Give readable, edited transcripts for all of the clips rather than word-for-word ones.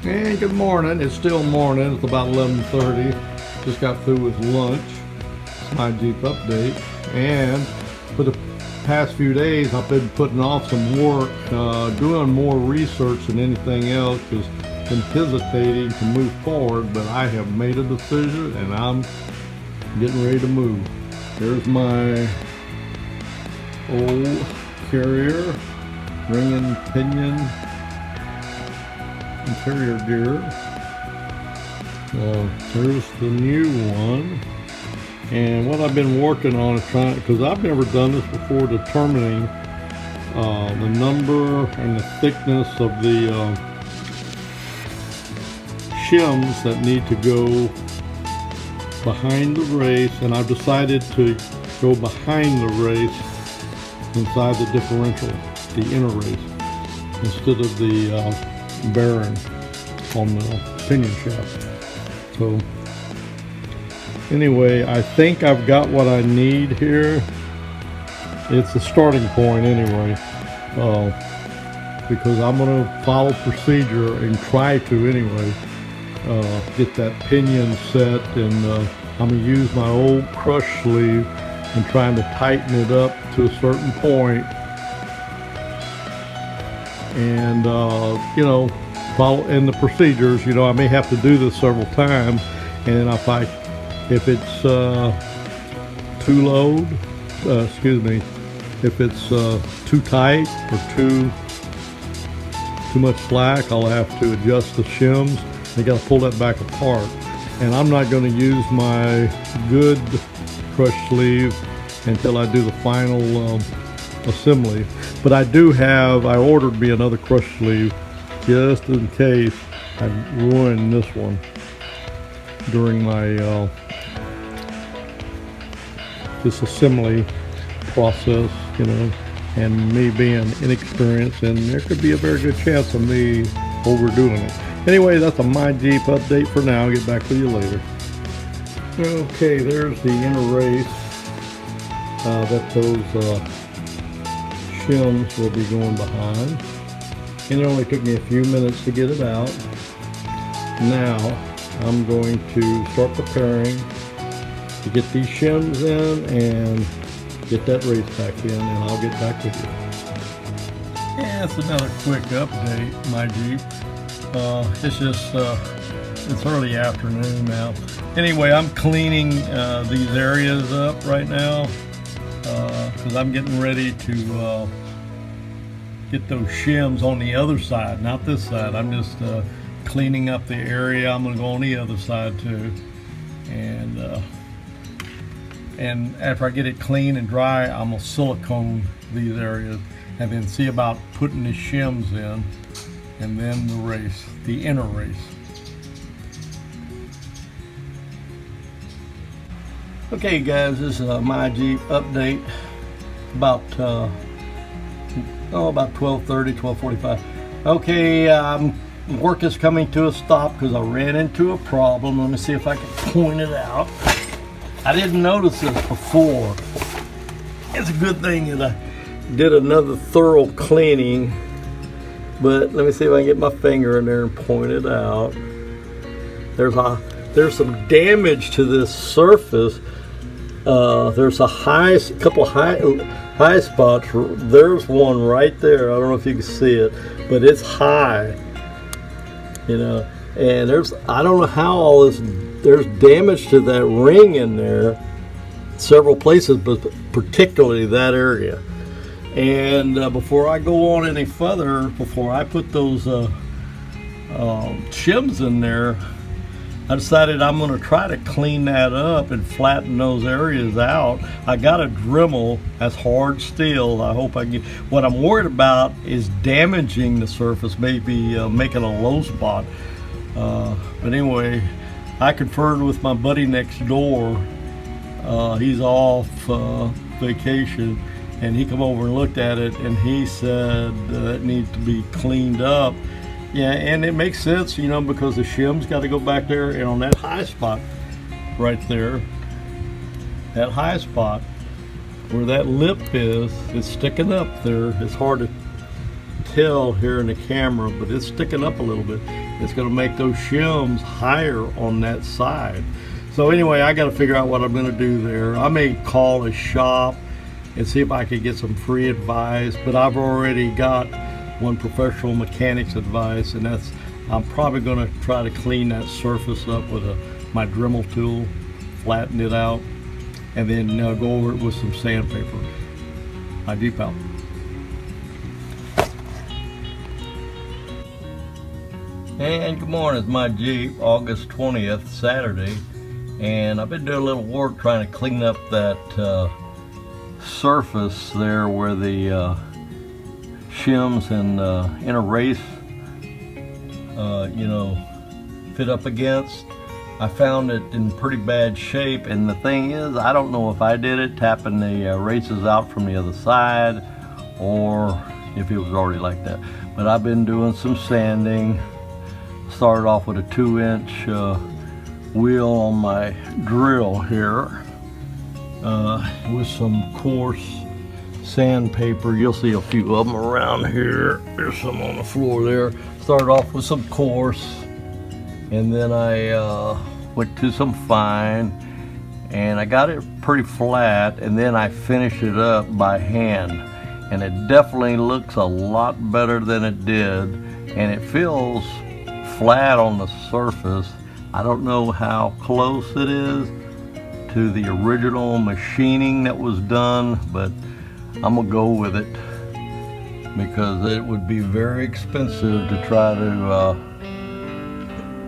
And good morning. It's still morning. It's about 11:30. Just got through with lunch. It's my Jeep update. And for the past few days, I've been putting off some work, doing more research than anything else. Just been hesitating to move forward, but I have made a decision and I'm getting ready to move. Here's my old carrier, ringing Pinon interior gear. Here's the new one, and what I've been working on is trying, because I've never done this before, determining the number and the thickness of the shims that need to go behind the race, and I've decided to go behind the race inside the differential, the inner race, instead of the bearing on the pinion shaft. So anyway, I think I've got what I need here. It's a starting point anyway, because I'm going to follow procedure and try to anyway get that pinion set, and I'm going to use my old crush sleeve and trying to tighten it up to a certain point, and follow in the procedures. I may have to do this several times, and if it's too low, if it's too tight or too much slack, I'll have to adjust the shims. I got to pull that back apart, and I'm not going to use my good crush sleeve until I do the final assembly. But I ordered me another crush sleeve just in case I ruin this one during my this assembly process, and me being inexperienced, and there could be a very good chance of me overdoing it. Anyway, that's a My Jeep update for now. I'll get back with you later. Okay, there's the inner race that those shims will be going behind, and it only took me a few minutes to get it out. Now I'm going to start preparing to get these shims in and get that race back in, and I'll get back with you. Yeah, it's another quick update, my Jeep. It's just it's early afternoon now. Anyway, I'm cleaning these areas up right now because I'm getting ready to get those shims on the other side, not this side. I'm just cleaning up the area. I'm going to go on the other side too, and after I get it clean and dry, I'm going to silicone these areas and then see about putting the shims in, and then the race, the inner race. Okay guys, this is a My Jeep update about 12:30, 12:45. Okay, work is coming to a stop because I ran into a problem. Let me see if I can point it out. I didn't notice this before. It's a good thing that I did another thorough cleaning, but let me see if I can get my finger in there and point it out. There's some damage to this surface. There's a couple high spots. There's one right there. I don't know if you can see it, but it's high. And I don't know how there's damage to that ring in there, several places, but particularly that area. And before I go on any further, before I put those shims in there, I decided I'm going to try to clean that up and flatten those areas out. I got a Dremel, that's hard steel. I hope I get. What I'm worried about is damaging the surface, maybe making a low spot. But anyway, I conferred with my buddy next door. He's off vacation, and he come over and looked at it, and he said it needs to be cleaned up. Yeah, and it makes sense, because the shim's got to go back there, and on that high spot right there, that high spot where that lip is, it's sticking up there. It's hard to tell here in the camera, but it's sticking up a little bit. it's going to make those shims higher on that side. So anyway, I got to figure out what I'm going to do there. I may call a shop and see if I could get some free advice, but I've already got one professional mechanic's advice, and that's I'm probably going to try to clean that surface up with my Dremel tool, flatten it out, and then go over it with some sandpaper. My Jeep out. And good morning, it's my Jeep, August 20th, Saturday, and I've been doing a little work trying to clean up that surface there where the shims and inner race fit up against. I found it in pretty bad shape, and the thing is, I don't know if I did it tapping the races out from the other side or if it was already like that. But I've been doing some sanding. Started off with a 2-inch wheel on my drill here with some coarse sandpaper. You'll see a few of them around here. There's some on the floor there. Started off with some coarse, and then I went to some fine, and I got it pretty flat, and then I finished it up by hand, and it definitely looks a lot better than it did, and it feels flat on the surface. I don't know how close it is to the original machining that was done, but I'm gonna go with it because it would be very expensive to try to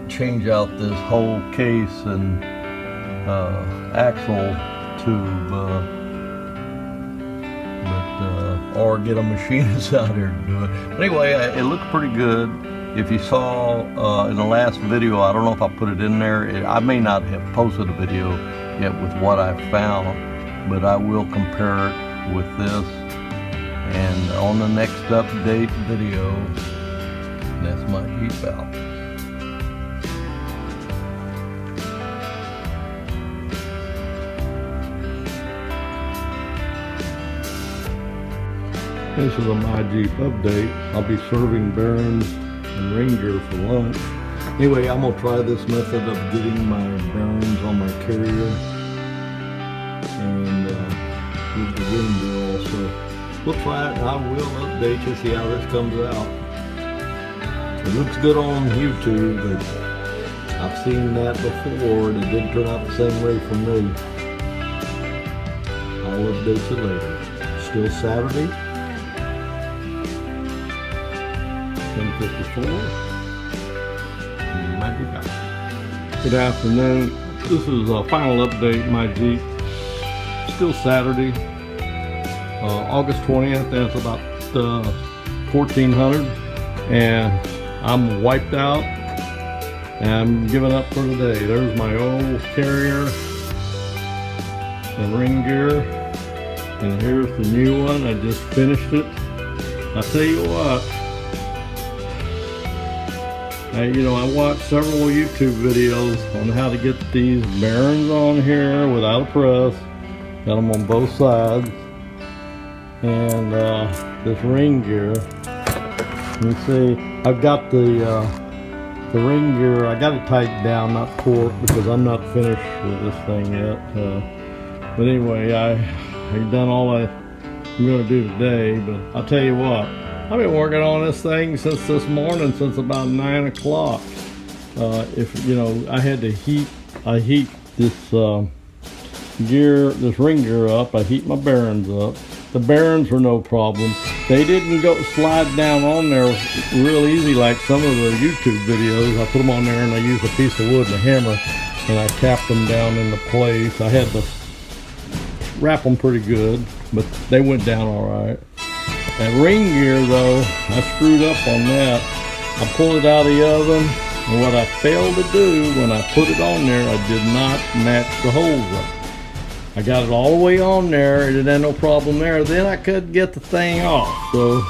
change out this whole case and axle tube, or get a machinist out here to do it. But anyway, it looked pretty good. If you saw in the last video, I don't know if I put it in there. I may not have posted a video yet with what I found, but I will compare it with this. And on the next update video, that's my Jeep out. This is a My Jeep update. I'll be serving bearings and ring gear for lunch. Anyway, I'm gonna try this method of getting my bearings on my carrier and with the ring gear also. We'll try it and I will update you, see how this comes out. It looks good on YouTube, but I've seen that before and it didn't turn out the same way for me. I'll update you later. Still Saturday. 10:54. Magic out. Good afternoon. This is a final update, my Jeep. Still Saturday, August 20th, and it's about 1400, and I'm wiped out, and I'm giving up for the day. There's my old carrier and ring gear, and here's the new one. I just finished it. I'll tell you what, I watched several YouTube videos on how to get these bearings on here without a press. Got them on both sides. And this ring gear, you see, I've got the ring gear, I got it tightened down, not torqued, because I'm not finished with this thing yet. But anyway, I've done all I'm going to do today, but I'll tell you what, I've been working on this thing since this morning, since about 9 o'clock. I had to heat this this ring gear up. I heat my bearings up. The bearings were no problem. They didn't go slide down on there real easy like some of the YouTube videos. I put them on there and I used a piece of wood and a hammer and I tapped them down into place. I had to wrap them pretty good, but they went down all right. That ring gear though, I screwed up on that. I pulled it out of the oven, and what I failed to do when I put it on there, I did not match the holes up. I got it all the way on there, and it had no problem there. Then I couldn't get the thing off, so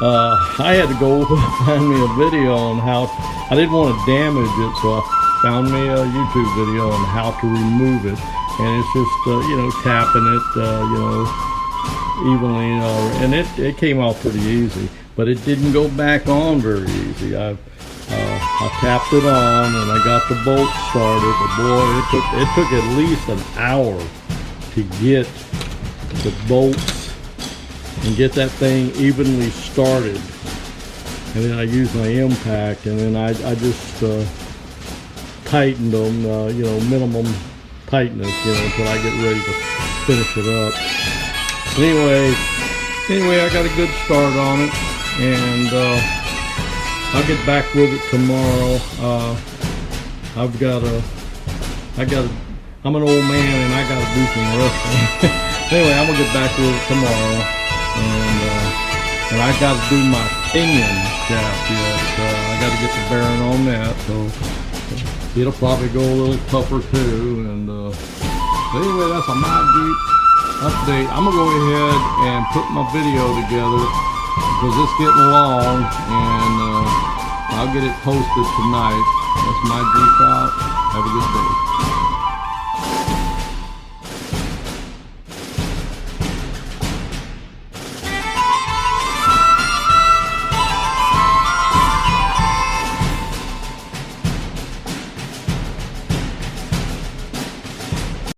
I had to go find me a video on how. I didn't want to damage it, so I found me a YouTube video on how to remove it, and it's just tapping it, evenly, and it came off pretty easy, but it didn't go back on very easy. I tapped it on and I got the bolt started. But boy, it took at least an hour to get the bolts and get that thing evenly started. And then I used my impact, and then I just tightened them, you know, minimum tightness, you know, until I get ready to finish it up. Anyway, I got a good start on it, and I'll get back with it tomorrow. I'm an old man and I gotta do some wrestling. Anyway, I'm gonna get back with it tomorrow, and I gotta do my pinion shaft yet. I gotta get the bearing on that, so it'll probably go a little tougher too. And but anyway, that's a My Jeep update. I'm gonna go ahead and put my video together because it's getting long, and I'll get it posted tonight. That's My Jeep out. Have a good day.